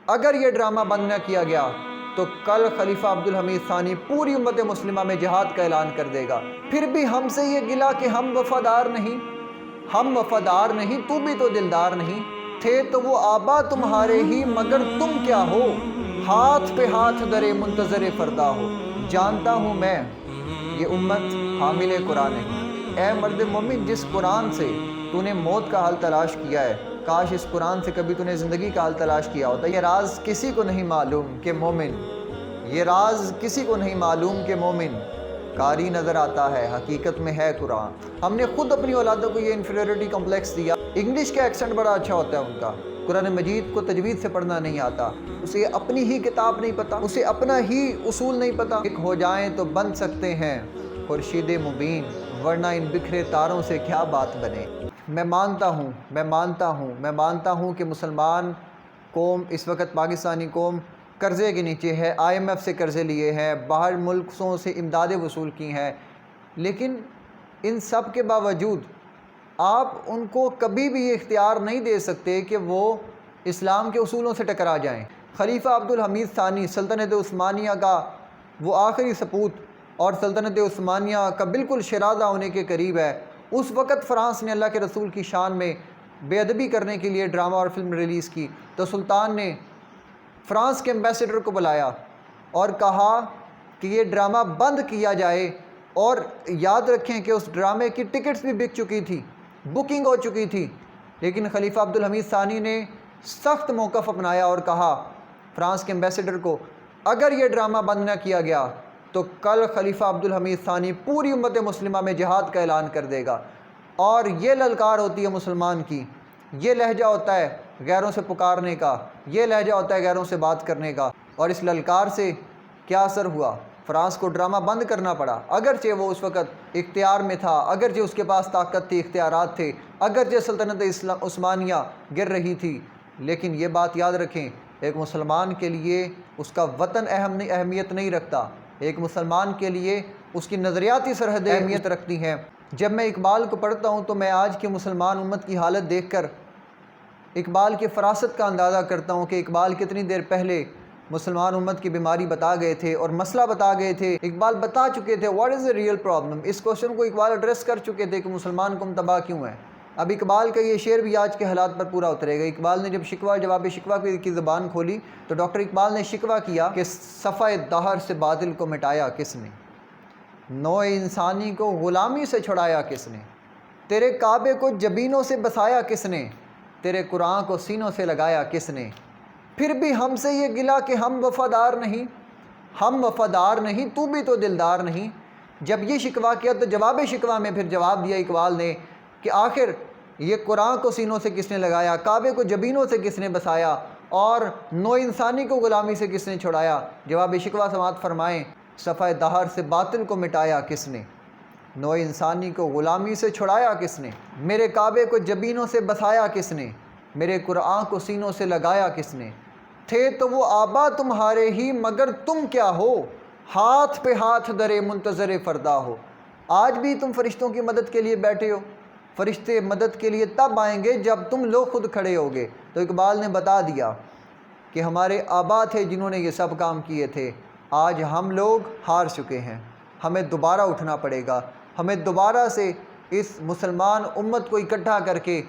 اگر یہ ڈرامہ بند نہ کیا گیا تو کل خلیفہ عبدالحمید ثانی پوری امت مسلمہ میں جہاد کا اعلان کر دے گا۔ پھر بھی ہم سے یہ گلا کہ ہم وفادار نہیں، ہم وفادار نہیں، تو بھی تو دلدار نہیں، تھے تو وہ آبا تمہارے ہی مگر تم کیا ہو، ہاتھ پہ ہاتھ درے منتظر فردا ہو۔ جانتا ہوں میں یہ امت حامل قرآن ہے۔ اے مرد مومن، جس قرآن سے تو نے موت کا حل تلاش کیا ہے، کاش اس قرآن سے کبھی تو نے زندگی کا حل تلاش کیا ہوتا۔ یہ راز کسی کو نہیں معلوم کہ مومن، یہ راز کسی کو نہیں معلوم کہ مومن قاری نظر آتا ہے، حقیقت میں ہے قرآن۔ ہم نے خود اپنی اولادوں کو یہ انفیریورٹی کمپلیکس دیا۔ انگلش کا ایکسنٹ بڑا اچھا ہوتا ہے ان کا، قرآن مجید کو تجوید سے پڑھنا نہیں آتا، اسے اپنی ہی کتاب نہیں پتہ، اسے اپنا ہی اصول نہیں پتہ۔ ایک ہو جائیں تو بن سکتے ہیں خورشید مبین، ورنہ ان بکھرے تاروں سے کیا بات بنے۔ میں مانتا ہوں کہ مسلمان قوم اس وقت، پاکستانی قوم قرضے کے نیچے ہے، IMF سے قرضے لیے ہیں، باہر ملکوں سے امدادیں وصول کی ہیں، لیکن ان سب کے باوجود آپ ان کو کبھی بھی یہ اختیار نہیں دے سکتے کہ وہ اسلام کے اصولوں سے ٹکرا جائیں۔ خلیفہ عبدالحمید ثانی سلطنت عثمانیہ کا وہ آخری سپوت اور سلطنت عثمانیہ کا بالکل شیرازہ ہونے کے قریب ہے۔ اس وقت فرانس نے اللہ کے رسول کی شان میں بے ادبی کرنے کے لیے ڈرامہ اور فلم ریلیز کی، تو سلطان نے فرانس کے ایمبیسڈر کو بلایا اور کہا کہ یہ ڈرامہ بند کیا جائے، اور یاد رکھیں کہ اس ڈرامے کی ٹکٹس بھی بک چکی تھی، بکنگ ہو چکی تھی، لیکن خلیفہ عبدالحمید ثانی نے سخت موقف اپنایا اور کہا فرانس کے ایمبیسڈر کو، اگر یہ ڈرامہ بند نہ کیا گیا تو کل خلیفہ عبدالحمید ثانی پوری امت مسلمہ میں جہاد کا اعلان کر دے گا۔ اور یہ للکار ہوتی ہے مسلمان کی، یہ لہجہ ہوتا ہے غیروں سے پکارنے کا، یہ لہجہ ہوتا ہے غیروں سے بات کرنے کا، اور اس للکار سے کیا اثر ہوا؟ فرانس کو ڈرامہ بند کرنا پڑا، اگرچہ وہ اس وقت اختیار میں تھا، اگرچہ اس کے پاس طاقت تھی، اختیارات تھے، اگرچہ سلطنت عثمانیہ گر رہی تھی، لیکن یہ بات یاد رکھیں، ایک مسلمان کے لیے اس کا وطن اہمیت نہیں رکھتا، ایک مسلمان کے لیے اس کی نظریاتی سرحدیں اہمیت رکھتی ہیں۔ جب میں اقبال کو پڑھتا ہوں تو میں آج کی مسلمان امت کی حالت دیکھ کر اقبال کی فراست کا اندازہ کرتا ہوں کہ اقبال کتنی دیر پہلے مسلمان امت کی بیماری بتا گئے تھے اور مسئلہ بتا گئے تھے۔ اقبال بتا چکے تھے what is the real problem, اس کوشچن کو اقبال ایڈریس کر چکے تھے کہ مسلمان قوم تباہ کیوں ہے۔ اب اقبال کا یہ شعر بھی آج کے حالات پر پورا اترے گا۔ اقبال نے جب جواب شکوہ کی زبان کھولی تو ڈاکٹر اقبال نے شکوہ کیا کہ صفحہ دہر سے باطل کو مٹایا کس نے، نوع انسانی کو غلامی سے چھڑایا کس نے، تیرے کعبے کو جبینوں سے بسایا کس نے، تیرے قرآن کو سینوں سے لگایا کس نے۔ پھر بھی ہم سے یہ گلا کہ ہم وفادار نہیں، تو بھی تو دلدار نہیں۔ جب یہ شکوہ کیا تو جواب شکوہ میں پھر جواب دیا اقبال نے کہ آخر یہ قرآن کو سینوں سے کس نے لگایا، کعبے کو جبینوں سے کس نے بسایا، اور نوع انسانی کو غلامی سے کس نے چھڑایا۔ جواب شکوہ سماعت فرمائیں، صفحہ دہر سے باطل کو مٹایا کس نے، نوع انسانی کو غلامی سے چھڑایا کس نے، میرے کعبے کو جبینوں سے بسایا کس نے، میرے قرآن کو سینوں سے لگایا کس نے، تھے تو وہ آبا تمہارے ہی مگر تم کیا ہو، ہاتھ پہ ہاتھ درے منتظر فردا ہو۔ آج بھی تم فرشتوں کی مدد کے لیے بیٹھے ہو، فرشتے مدد کے لیے تب آئیں گے جب تم لوگ خود کھڑے ہوگے۔ تو اقبال نے بتا دیا کہ ہمارے آبا تھے جنہوں نے یہ سب کام کیے تھے، آج ہم لوگ ہار چکے ہیں، ہمیں دوبارہ اٹھنا پڑے گا، ہمیں دوبارہ سے اس مسلمان امت کو اکٹھا کر کے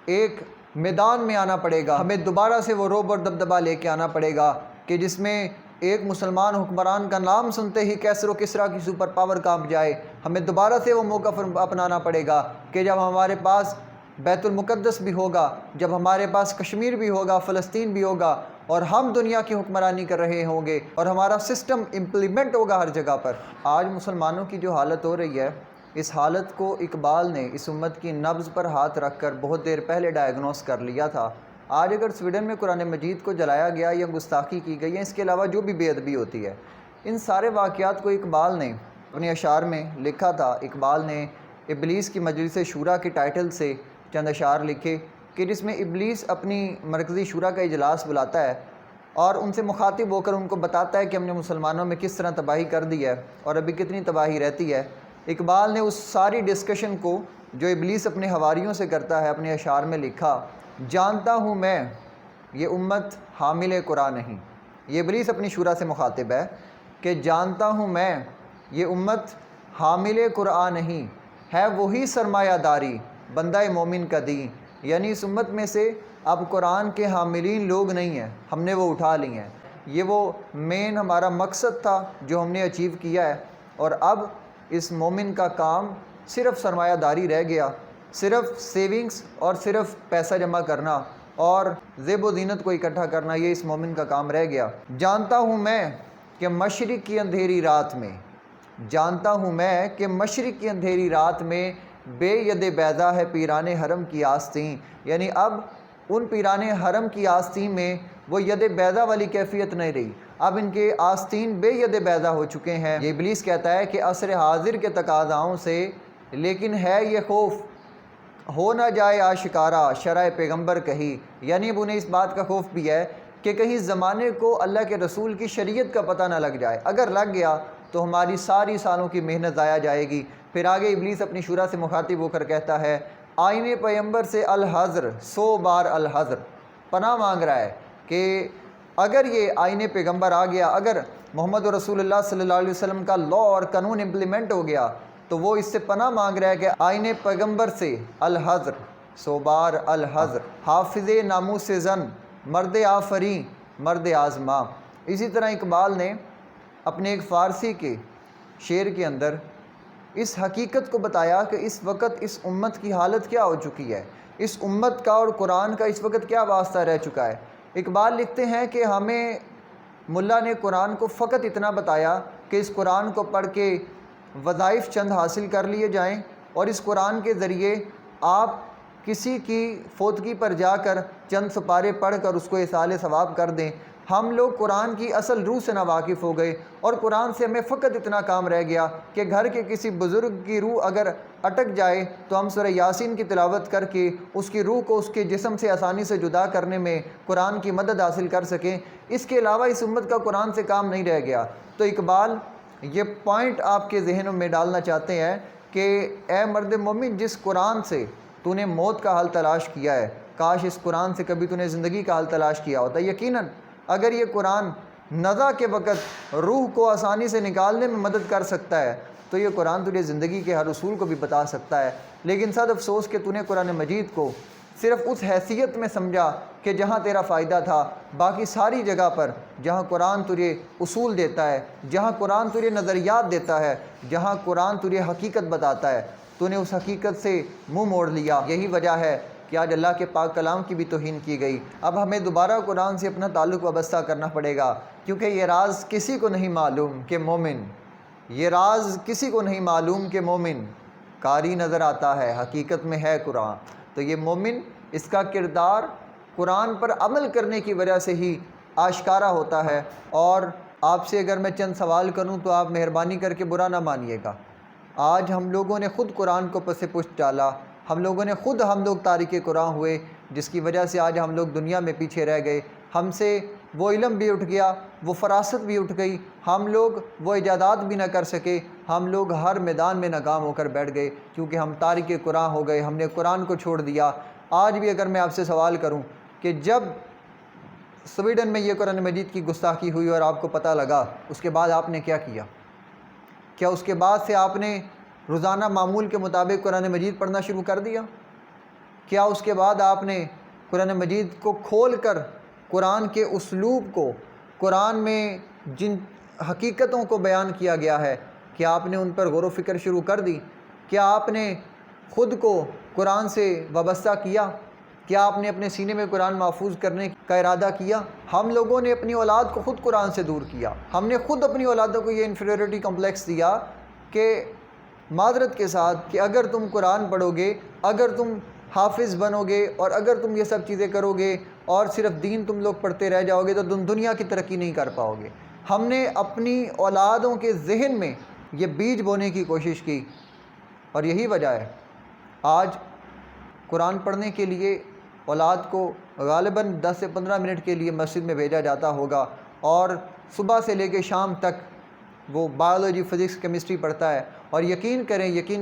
ایک میدان میں آنا پڑے گا، ہمیں دوبارہ سے وہ روب اور دبدبہ لے کے آنا پڑے گا کہ جس میں ایک مسلمان حکمران کا نام سنتے ہی کیسر و کسریٰ کی سپر پاور کانپ جائے۔ ہمیں دوبارہ سے وہ موقف اپنانا پڑے گا کہ جب ہمارے پاس بیت المقدس بھی ہوگا، جب ہمارے پاس کشمیر بھی ہوگا، فلسطین بھی ہوگا، اور ہم دنیا کی حکمرانی کر رہے ہوں گے اور ہمارا سسٹم امپلیمنٹ ہوگا ہر جگہ پر۔ آج مسلمانوں کی جو حالت ہو رہی ہے، اس حالت کو اقبال نے اس امت کی نبض پر ہاتھ رکھ کر بہت دیر پہلے ڈائیگنوس کر لیا تھا۔ آج اگر سویڈن میں قرآن مجید کو جلایا گیا یا گستاخی کی گئی ہے، اس کے علاوہ جو بھی بے ادبی ہوتی ہے، ان سارے واقعات کو اقبال نے اپنے اشعار میں لکھا تھا۔ اقبال نے ابلیس کی مجلس شورا کے ٹائٹل سے چند اشعار لکھے کہ جس میں ابلیس اپنی مرکزی شورا کا اجلاس بلاتا ہے اور ان سے مخاطب ہو کر ان کو بتاتا ہے کہ ہم نے مسلمانوں میں کس طرح تباہی کر دی ہے اور ابھی کتنی تباہی رہتی ہے۔ اقبال نے اس ساری ڈسکشن کو جو ابلیس اپنے حواریوں سے کرتا ہے اپنے اشعار میں لکھا۔ جانتا ہوں میں یہ امت حامل قرآن نہیں۔ یہ ابلیس اپنی شورا سے مخاطب ہے کہ جانتا ہوں میں یہ امت حامل قرآن نہیں ہے، وہی سرمایہ داری بندہ مومن کا دین، یعنی اس امت میں سے اب قرآن کے حاملین لوگ نہیں ہیں، ہم نے وہ اٹھا لی ہیں۔ یہ وہ مین ہمارا مقصد تھا جو ہم نے اچیو کیا ہے، اور اب اس مومن کا کام صرف سرمایہ داری رہ گیا، صرف سیونگز اور صرف پیسہ جمع کرنا اور زیب و زینت کو اکٹھا کرنا، یہ اس مومن کا کام رہ گیا۔ جانتا ہوں میں کہ مشرق کی اندھیری رات میں، جانتا ہوں میں کہ مشرق کی اندھیری رات میں بے ید بیضا ہے پیران حرم کی آستین، یعنی اب ان پیران حرم کی آستین میں وہ ید بیضا والی کیفیت نہیں رہی، اب ان کے آستین بے ید بیضا ہو چکے ہیں۔ یہ ابلیس کہتا ہے کہ عصر حاضر کے تقاضاؤں سے لیکن ہے یہ خوف ہو نہ جائے آشکارا شرع پیغمبر کہی، یعنی اب انہیں اس بات کا خوف بھی ہے کہ کہیں زمانے کو اللہ کے رسول کی شریعت کا پتہ نہ لگ جائے، اگر لگ گیا تو ہماری ساری سالوں کی محنت ضائع جائے گی۔ پھر آگے ابلیس اپنی شورا سے مخاطب ہو کر کہتا ہے آئین پیغمبر سے الحذر، 100 بار الحذر، پناہ مانگ رہا ہے کہ اگر یہ آئین پیغمبر آ گیا، اگر محمد رسول اللہ صلی اللہ علیہ وسلم کا لا اور قانون امپلیمنٹ ہو گیا تو وہ اس سے پناہ مانگ رہا ہے کہ آئین پیغمبر سے الحذر، 100 بار الحذر، حافظ ناموس زن، مرد آفریں مرد آزما۔ اسی طرح اقبال نے اپنے ایک فارسی کے شعر کے اندر اس حقیقت کو بتایا کہ اس وقت اس امت کی حالت کیا ہو چکی ہے، اس امت کا اور قرآن کا اس وقت کیا واسطہ رہ چکا ہے۔ اقبال لکھتے ہیں کہ ہمیں ملا نے قرآن کو فقط اتنا بتایا کہ اس قرآن کو پڑھ کے وظائف چند حاصل کر لیے جائیں، اور اس قرآن کے ذریعے آپ کسی کی فوتگی پر جا کر چند سپارے پڑھ کر اس کو ایصال ثواب کر دیں۔ ہم لوگ قرآن کی اصل روح سے ناواقف ہو گئے، اور قرآن سے ہمیں فقط اتنا کام رہ گیا کہ گھر کے کسی بزرگ کی روح اگر اٹک جائے تو ہم سورہ یاسین کی تلاوت کر کے اس کی روح کو اس کے جسم سے آسانی سے جدا کرنے میں قرآن کی مدد حاصل کر سکیں۔ اس کے علاوہ اس امت کا قرآن سے کام نہیں رہ گیا۔ تو اقبال یہ پوائنٹ آپ کے ذہنوں میں ڈالنا چاہتے ہیں کہ اے مرد مومن، جس قرآن سے تو نے موت کا حل تلاش کیا ہے، کاش اس قرآن سے کبھی تو نے زندگی کا حل تلاش کیا ہوتا۔ یقیناً اگر یہ قرآن نزع کے وقت روح کو آسانی سے نکالنے میں مدد کر سکتا ہے تو یہ قرآن تجھے زندگی کے ہر اصول کو بھی بتا سکتا ہے۔ لیکن صد افسوس کہ تو نے قرآن مجید کو صرف اس حیثیت میں سمجھا کہ جہاں تیرا فائدہ تھا، باقی ساری جگہ پر جہاں قرآن تجھے اصول دیتا ہے، جہاں قرآن تجھے نظریات دیتا ہے، جہاں قرآن تجھے حقیقت بتاتا ہے، تو نے اس حقیقت سے منہ موڑ لیا۔ یہی وجہ ہے کہ آج اللہ کے پاک کلام کی بھی توہین کی گئی۔ اب ہمیں دوبارہ قرآن سے اپنا تعلق وابستہ کرنا پڑے گا، کیونکہ یہ راز کسی کو نہیں معلوم کہ مومن، یہ راز کسی کو نہیں معلوم کہ مومن قاری نظر آتا ہے، حقیقت میں ہے قرآن۔ تو یہ مومن، اس کا کردار قرآن پر عمل کرنے کی وجہ سے ہی آشکارا ہوتا ہے۔ اور آپ سے اگر میں چند سوال کروں تو آپ مہربانی کر کے برا نہ مانیے گا۔ آج ہم لوگوں نے خود قرآن کو پس پشت ڈالا، ہم لوگ تارک قرآن ہوئے، جس کی وجہ سے آج ہم لوگ دنیا میں پیچھے رہ گئے۔ ہم سے وہ علم بھی اٹھ گیا، وہ فراست بھی اٹھ گئی، ہم لوگ وہ ایجادات بھی نہ کر سکے، ہم لوگ ہر میدان میں ناکام ہو کر بیٹھ گئے کیونکہ ہم تارک قرآن ہو گئے، ہم نے قرآن کو چھوڑ دیا۔ آج بھی اگر میں آپ سے سوال کروں کہ جب سویڈن میں یہ قرآن مجید کی گستاخی ہوئی اور آپ کو پتہ لگا، اس کے بعد آپ نے کیا کیا؟ کیا اس کے بعد سے آپ نے روزانہ معمول کے مطابق قرآن مجید پڑھنا شروع کر دیا؟ کیا اس کے بعد آپ نے قرآن مجید کو کھول کر قرآن کے اسلوب کو، قرآن میں جن حقیقتوں کو بیان کیا گیا ہے، کیا آپ نے ان پر غور و فکر شروع کر دی؟ کیا آپ نے خود کو قرآن سے وابستہ کیا؟ کیا آپ نے اپنے سینے میں قرآن محفوظ کرنے کا ارادہ کیا؟ ہم لوگوں نے اپنی اولاد کو خود قرآن سے دور کیا، ہم نے خود اپنی اولادوں کو یہ انفیریورٹی کمپلیکس دیا کہ معذرت کے ساتھ کہ اگر تم قرآن پڑھو گے، اگر تم حافظ بنو گے، اور اگر تم یہ سب چیزیں کرو گے اور صرف دین تم لوگ پڑھتے رہ جاؤ گے تو تم دنیا کی ترقی نہیں کر پاؤ گے۔ ہم نے اپنی اولادوں کے ذہن میں یہ بیج بونے کی کوشش کی، اور یہی وجہ ہے آج قرآن پڑھنے کے لیے اولاد کو غالباً 10 سے 15 منٹ کے لیے مسجد میں بھیجا جاتا ہوگا، اور صبح سے لے کے شام تک وہ بایولوجی، فزکس، کیمسٹری پڑھتا ہے۔ اور یقین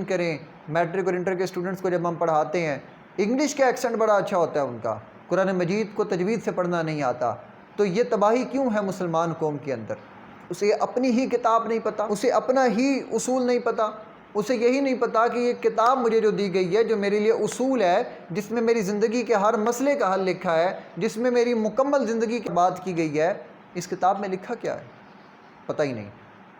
کریں میٹرک اور انٹر کے اسٹوڈنٹس کو جب ہم پڑھاتے ہیں، انگلش کا ایکسنٹ بڑا اچھا ہوتا ہے ان کا، قرآن مجید کو تجوید سے پڑھنا نہیں آتا، تو یہ تباہی کیوں ہے مسلمان قوم کے اندر؟ اسے اپنی ہی کتاب نہیں پتہ، اسے اپنا ہی اصول نہیں پتہ، اسے یہی نہیں پتہ کہ یہ کتاب مجھے جو دی گئی ہے، جو میرے لیے اصول ہے، جس میں میری زندگی کے ہر مسئلے کا حل لکھا ہے، جس میں میری مکمل زندگی کی بات کی گئی ہے، اس کتاب میں لکھا کیا ہے؟ پتہ ہی نہیں۔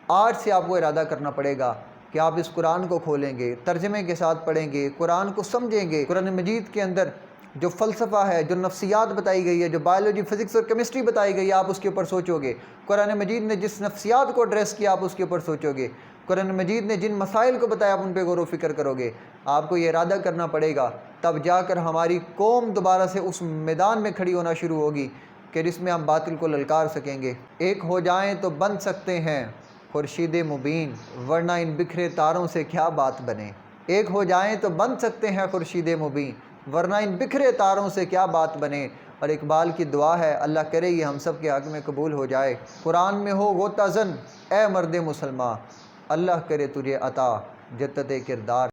آج سے آپ کو ارادہ کرنا پڑے گا کہ آپ اس قرآن کو کھولیں گے، ترجمے کے ساتھ پڑھیں گے، قرآن کو سمجھیں گے۔ قرآن مجید کے اندر جو فلسفہ ہے، جو نفسیات بتائی گئی ہے، جو بایولوجی، فزکس اور کیمسٹری بتائی گئی ہے، آپ اس کے اوپر سوچو گے۔ قرآن مجید نے جس نفسیات کو ایڈریس کیا، آپ اس کے اوپر سوچو گے۔ قرآن مجید نے جن مسائل کو بتایا، آپ ان پہ غور و فکر کرو گے۔ آپ کو یہ ارادہ کرنا پڑے گا، تب جا کر ہماری قوم دوبارہ سے اس میدان میں کھڑی ہونا شروع ہوگی کہ جس میں ہم باطل کو للکار سکیں گے۔ ایک ہو جائیں تو بن سکتے ہیں خورشید مبین، ورنہ ان بکھرے تاروں سے کیا بات بنے۔ ایک ہو جائیں تو بن سکتے ہیں خورشید مبین، ورنہ ان بکھرے تاروں سے کیا بات بنے۔ اور اقبال کی دعا ہے، اللہ کرے یہ ہم سب کے حق میں قبول ہو جائے۔ قرآن میں ہو غوطہ زن اے مرد مسلمان، اللہ کرے تجھے عطا جدت کردار۔